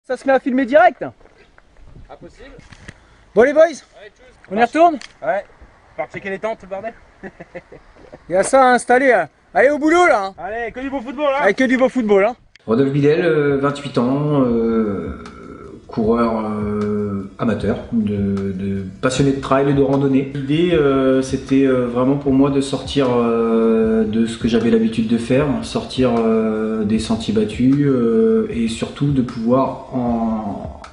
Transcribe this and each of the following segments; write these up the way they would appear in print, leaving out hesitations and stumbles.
Ça se met à filmer direct. Impossible. Bon les boys, Ouais, on y retourne. Ouais. Faut checker les tentes, le bordel. Il y a ça à installer. Allez au boulot là. Allez, que du beau football là. Avec que du beau football. Rodolphe Bidel, 28 ans, coureur amateur, passionné de trail et de randonnée. L'idée c'était vraiment pour moi de sortir de ce que j'avais l'habitude de faire, sortir des sentiers battus et surtout de pouvoir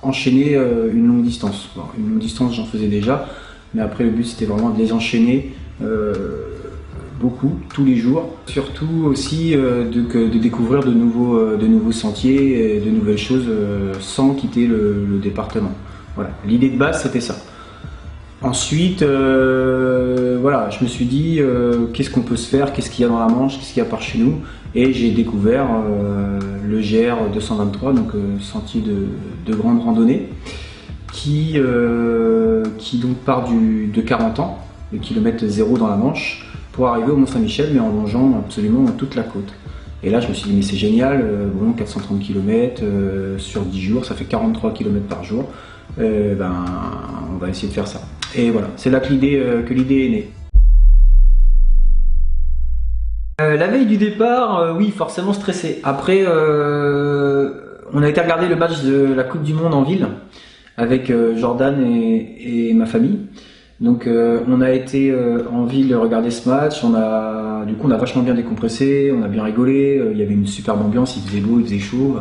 enchaîner une longue distance. Bon, une longue distance j'en faisais déjà, mais après le but c'était vraiment de les enchaîner beaucoup, tous les jours. Surtout aussi de découvrir de nouveaux sentiers et de nouvelles choses sans quitter le département. Voilà, l'idée de base c'était ça. Ensuite, voilà, je me suis dit qu'est-ce qu'on peut se faire, qu'est-ce qu'il y a dans la Manche, qu'est-ce qu'il y a par chez nous, et j'ai découvert le GR 223, donc sentier de grande randonnée, qui donc part de 40 ans, le kilomètre 0 dans la Manche, pour arriver au Mont-Saint-Michel, mais en longeant absolument toute la côte. Et là, je me suis dit, mais c'est génial, bon, 430 km sur 10 jours, ça fait 43 km par jour, on va essayer de faire ça. Et voilà, c'est là que l'idée est née. La veille du départ, oui, forcément stressé. Après, on a été regarder le match de la Coupe du Monde en ville, avec Jordan et ma famille. Donc on a été en ville regarder ce match, du coup on a vachement bien décompressé, on a bien rigolé, il y avait une superbe ambiance, il faisait beau, il faisait chaud.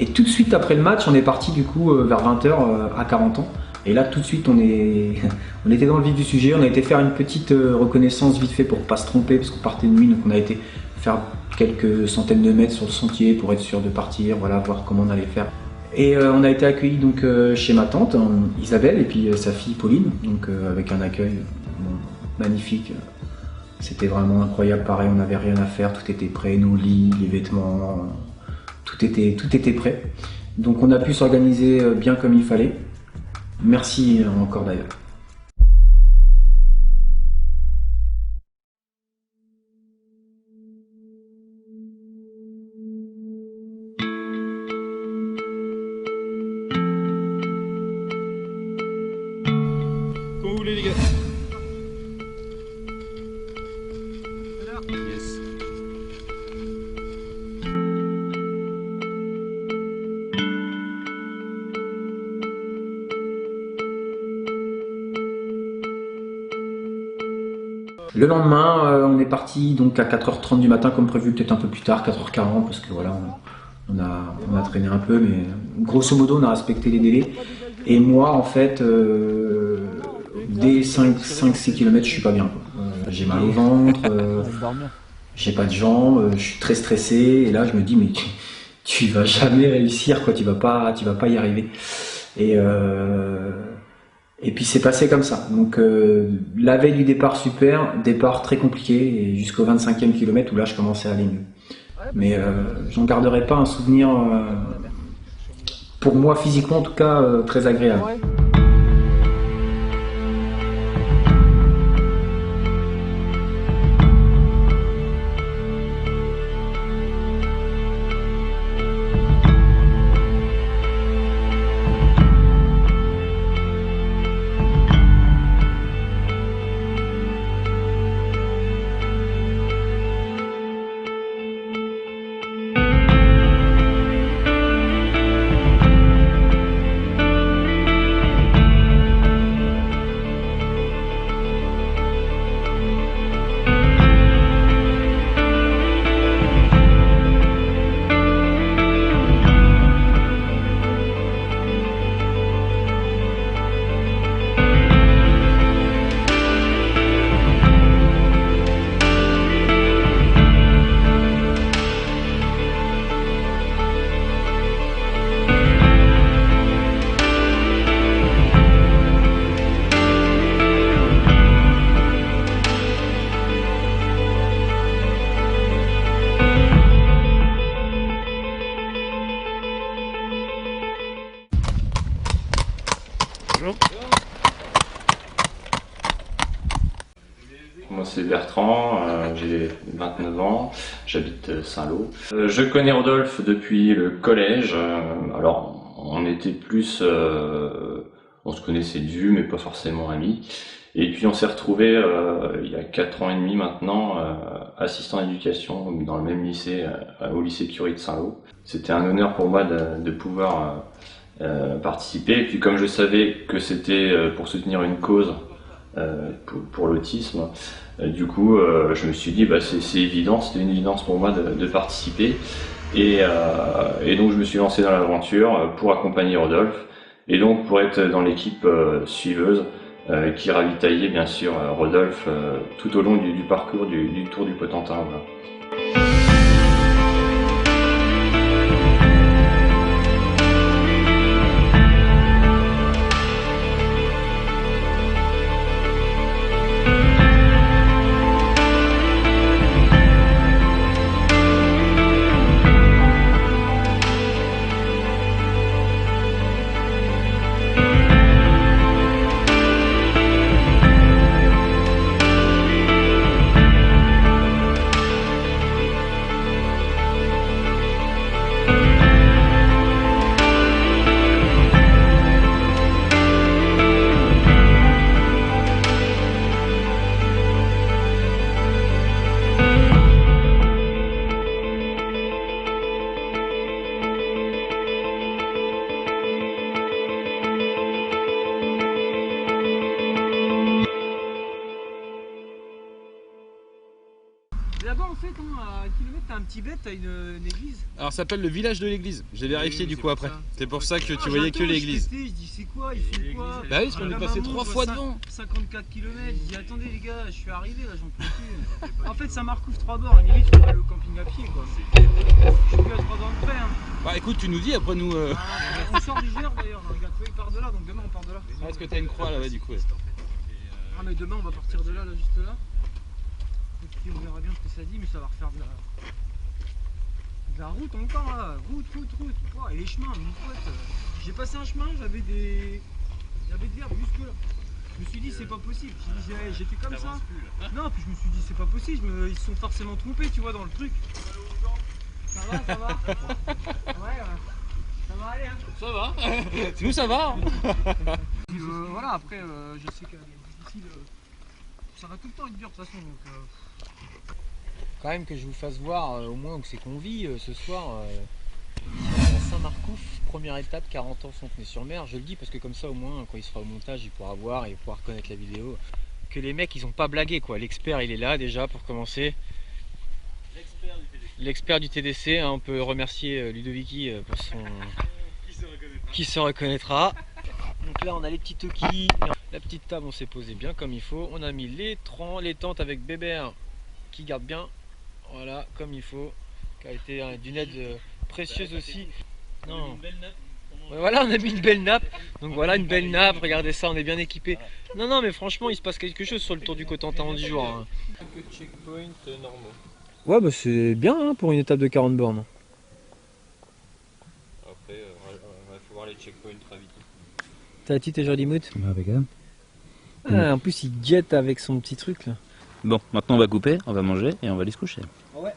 Et tout de suite après le match, on est parti du coup vers 20 h à 40 ans. Et là tout de suite on était dans le vif du sujet, on a été faire une petite reconnaissance vite fait pour pas se tromper parce qu'on partait de nuit, donc on a été faire quelques centaines de mètres sur le sentier pour être sûr de partir, voilà, voir comment on allait faire. Et on a été accueillis donc chez ma tante Isabelle et puis sa fille Pauline, donc avec un accueil magnifique. C'était vraiment incroyable, pareil, on n'avait rien à faire, tout était prêt, nos lits, les vêtements, tout était prêt. Donc on a pu s'organiser bien comme il fallait. Merci encore d'ailleurs. Comme vous voulez les gars. Yes. Le lendemain, on est parti donc à 4h30 du matin comme prévu, peut-être un peu plus tard, 4h40, parce que voilà, on a traîné un peu, mais grosso modo on a respecté les délais. Et moi en fait, dès 5-6 km je suis pas bien. J'ai mal au ventre, j'ai pas de jambes, je suis très stressé, et là je me dis mais tu vas jamais réussir, quoi, tu vas pas y arriver. Et puis c'est passé comme ça. Donc la veille du départ super, départ très compliqué, et jusqu'au 25e kilomètre où là je commençais à aller mieux. Mais j'en garderai pas un souvenir, pour moi physiquement en tout cas, très agréable. m'appelle Bertrand, j'ai 29 ans, j'habite Saint-Lô. Je connais Rodolphe depuis le collège. Alors, on était plus... on se connaissait de vue, mais pas forcément amis. Et puis on s'est retrouvés il y a 4 ans et demi maintenant, assistant d'éducation dans le même lycée, au lycée Curie de Saint-Lô. C'était un honneur pour moi de pouvoir participer. Et puis comme je savais que c'était pour soutenir une cause pour l'autisme, du coup je me suis dit c'est évident, c'était une évidence pour moi de participer. Et donc je me suis lancé dans l'aventure pour accompagner Rodolphe et donc pour être dans l'équipe suiveuse qui ravitaillait bien sûr Rodolphe tout au long du parcours du Tour du Potentin. Voilà. Là-bas en fait, à 1 km, t'as un petit bête, t'as une église. Alors ça s'appelle le village de l'église. J'ai vérifié du coup après. C'est pour ça que tu voyais que l'église. Je dis c'est quoi, ils font quoi? Bah oui, parce qu'on est passé 3 fois devant. 54 km, je dis attendez les gars, je suis arrivé là, j'en peux plus. En fait ça marcouvre 3 bords, limite je fais le camping à pied quoi. Je suis plus à 3 bords près. Hein. Bah écoute, tu nous dis après nous. On sort du Gers d'ailleurs, regarde, il part de là, donc demain on part de là. Ah, est-ce que t'as une croix là-bas du coup? Ah mais demain on va partir de là, juste là. Et puis on verra bien ce que ça dit, mais ça va refaire de la route encore là. Route. Oh, et les chemins, mon pote. J'ai passé un chemin, j'avais de l'herbe jusque là. Je me suis dit c'est pas possible. J'étais comme ça. Non, puis je me suis dit c'est pas possible, ils se sont forcément trompés, tu vois, dans le truc. Ça va. Ouais. Ça va aller hein. Ça va. Nous ça va. Voilà, après je sais qu'elle est difficile. Ça va tout le temps être dur de toute façon. Donc, quand même que je vous fasse voir au moins où c'est qu'on vit ce soir. À Saint-Marcouf, première étape, 40 ans Fontenay-sur-Mer. Je le dis parce que comme ça au moins quand il sera au montage il pourra voir et il pourra reconnaître la vidéo. Que les mecs ils ont pas blagué quoi. L'expert il est là déjà pour commencer. L'expert du TDC, hein, on peut remercier Ludovici pour son... qui se reconnaîtra. Donc là on a les petits toquis, la petite table on s'est posé bien comme il faut. On a mis les tentes avec Bébert qui garde bien, voilà comme il faut, qui a été d'une aide précieuse aussi. Non. Ouais, voilà, on a mis une belle nappe, donc voilà une belle nappe, regardez ça, on est bien équipé. Non mais franchement il se passe quelque chose sur le Tour du Cotentin en 10 jours. Hein. Quelques checkpoints normaux. Ouais bah c'est bien hein, pour une étape de 40 bornes. Après, il faut voir les checkpoints très vite. T'as la petite et jolie mood? Impeccable. Ah, en plus il jette avec son petit truc là. Bon, maintenant on va couper, on va manger et on va aller se coucher. Ouais.